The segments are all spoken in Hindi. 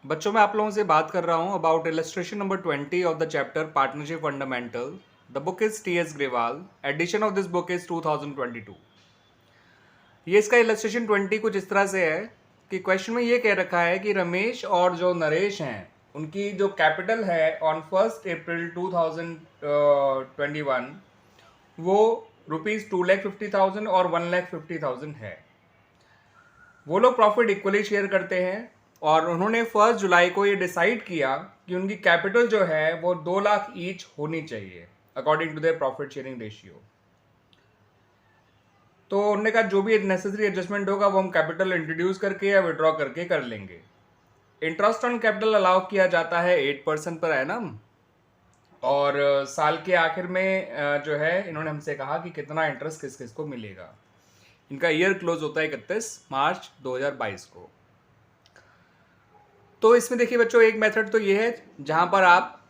बच्चों मैं आप लोगों से बात कर रहा हूँ about illustration number 20 of the chapter partnership fundamental. The book is T S. Grewal. Edition of this book is 2022। ये इसका इलस्ट्रेशन 20 कुछ इस तरह से है कि क्वेश्चन में ये कह रखा है कि रमेश और जो नरेश हैं उनकी जो कैपिटल है ऑन 1 अप्रैल 2021 वो ₹2,50,000 और 1,50,000 है। वो लोग प्रॉफिट इक्वली शेयर करते हैं और उन्होंने 1 जुलाई को ये डिसाइड किया कि उनकी कैपिटल जो है वो 2 लाख ईच होनी चाहिए according to their profit sharing ratio. तो उन्होंने कहा जो भी नेसेसरी एडजस्टमेंट होगा वो हम कैपिटल इंट्रोड्यूस करके या विड्रॉ करके कर लेंगे। इंटरेस्ट ऑन कैपिटल अलाउ किया जाता है 8% पर एनम और साल के आखिर में जो है इन्होंने हमसे कहा कि कितना इंटरेस्ट किस किस को मिलेगा। इनका ईयर क्लोज होता है 31 मार्च 2022 को। तो इसमें देखिए बच्चों एक मेथड तो ये है जहां पर आप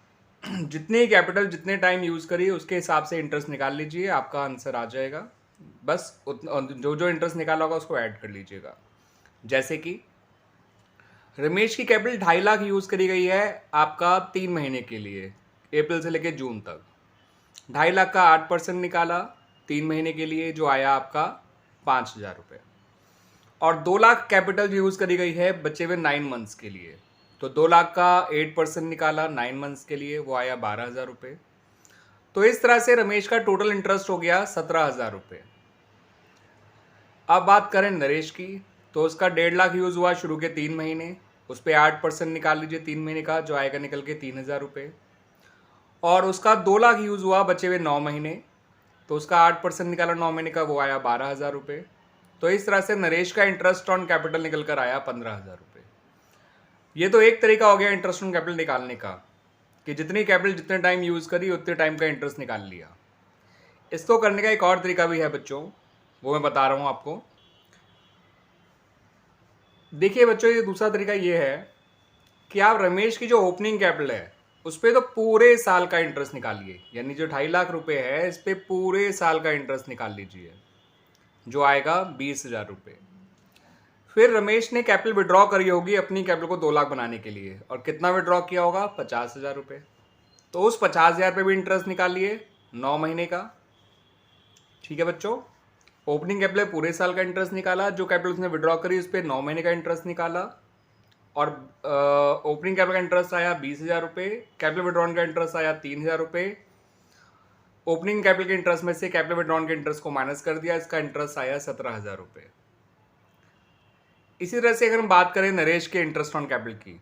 जितनी कैपिटल जितने टाइम यूज़ करिए उसके हिसाब से इंटरेस्ट निकाल लीजिए, आपका आंसर आ जाएगा। बस जो जो इंटरेस्ट निकाला होगा उसको ऐड कर लीजिएगा। जैसे कि रमेश की कैपिटल 2.5 लाख यूज़ करी गई है आपका 3 महीने के लिए, अप्रैल से लेकर जून तक। 2.5 लाख का 8% निकाला 3 महीने के लिए जो आया आपका 5,000 रुपये। और 2 लाख कैपिटल यूज़ करी गई है बचे हुए 9 मंथ्स के लिए, तो 2 लाख का 8% निकाला 9 मंथ्स के लिए वो आया 12,000 रुपये। तो इस तरह से रमेश का टोटल इंटरेस्ट हो गया 17,000 रुपये। अब बात करें नरेश की, तो उसका 1.5 लाख यूज़ हुआ शुरू के 3 महीने, उस पर 8% निकाल लीजिए 3 महीने का जो आएगा निकल के 3,000 रुपये। और उसका 2 लाख यूज़ हुआ बचे हुए 9 महीने, तो उसका 8% निकाला 9 महीने का वो आया 12,000 रुपये। तो इस तरह से नरेश का इंटरेस्ट ऑन कैपिटल निकल कर आया 15,000 रुपये। ये तो एक तरीका हो गया इंटरेस्ट ऑन कैपिटल निकालने का कि जितनी कैपिटल जितने टाइम यूज़ करी उतने टाइम का इंटरेस्ट निकाल लिया। इसको करने का एक और तरीका भी है बच्चों, वो मैं बता रहा हूँ आपको। देखिए बच्चों ये दूसरा तरीका ये है कि आप रमेश की जो ओपनिंग कैपिटल है उस पर तो पूरे साल का इंटरेस्ट निकालिए, यानी जो 2.5 लाख रुपए है इस पर पूरे साल का इंटरेस्ट निकाल लीजिए जो आएगा 20,000 रुपये। फिर रमेश ने कैपिटल विड्रॉ करी होगी अपनी कैपिटल को 2 लाख बनाने के लिए, और कितना विड्रॉ किया होगा 50,000 रुपये। तो उस 50,000 पे भी इंटरेस्ट निकालिए 9 महीने का। ठीक है बच्चों, ओपनिंग कैपिटल पूरे साल का इंटरेस्ट निकाला, जो कैपिटल उसने विड्रॉ करी उस पर 9 महीने का इंटरेस्ट निकाला, और ओपनिंग कैपिटल का इंटरेस्ट आया 20,000 रुपये, कैपिटल विड्रॉन का इंटरेस्ट आया 3,000 रुपये। ओपनिंग कैपिटल के इंटरेस्ट में से कैपिटल विड्रॉन के इंटरेस्ट को माइनस कर दिया, इसका इंटरेस्ट आया 17,000 रुपये। इसी तरह से अगर हम बात करें नरेश के इंटरेस्ट ऑन कैपिटल की,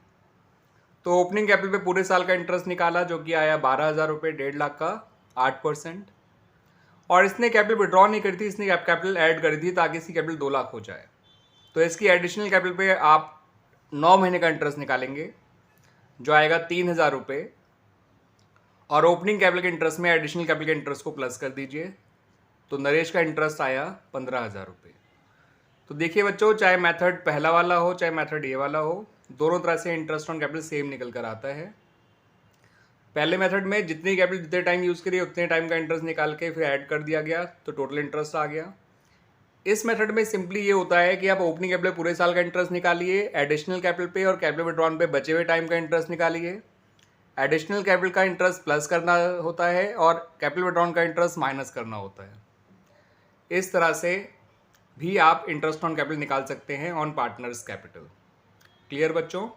तो ओपनिंग कैपिटल पे पूरे साल का इंटरेस्ट निकाला जो कि आया 12,000 रुपये, 1.5 लाख का 8%। और इसने कैपिटल विड्रॉ नहीं करी थी, इसने कैपिटल ऐड करी थी ताकि इसकी कैपिटल 2 लाख हो जाए। तो इसकी एडिशनल कैपिटल पे आप 9 महीने का इंटरेस्ट निकालेंगे जो आएगा 3,000 रुपये, और ओपनिंग कैपिटल के इंटरेस्ट में एडिशनल कैपिटल के इंटरेस्ट को प्लस कर दीजिए, तो नरेश का इंटरेस्ट आया 15,000 रुपये। तो देखिए बच्चों, चाहे मेथड पहला वाला हो चाहे मेथड ये वाला हो, दोनों तरह से इंटरेस्ट ऑन कैपिटल सेम निकल कर आता है। पहले मेथड में जितनी कैपिटल जितने टाइम यूज़ करिए उतने टाइम का इंटरेस्ट निकाल के फिर ऐड कर दिया गया तो टोटल इंटरेस्ट आ गया। इस मेथड में सिंपली ये होता है कि आप ओपनिंग कैपिटल पूरे साल का इंटरेस्ट निकालिए, एडिशनल कैपिटल पे और कैपिटल विड्रॉन पे बचे हुए टाइम का इंटरेस्ट निकालिए, एडिशनल कैपिटल का इंटरेस्ट प्लस करना होता है और कैपिटल विड्रॉन का इंटरेस्ट माइनस करना होता है। इस तरह से भी आप इंटरेस्ट ऑन कैपिटल निकाल सकते हैं ऑन पार्टनर्स कैपिटल। क्लियर बच्चों?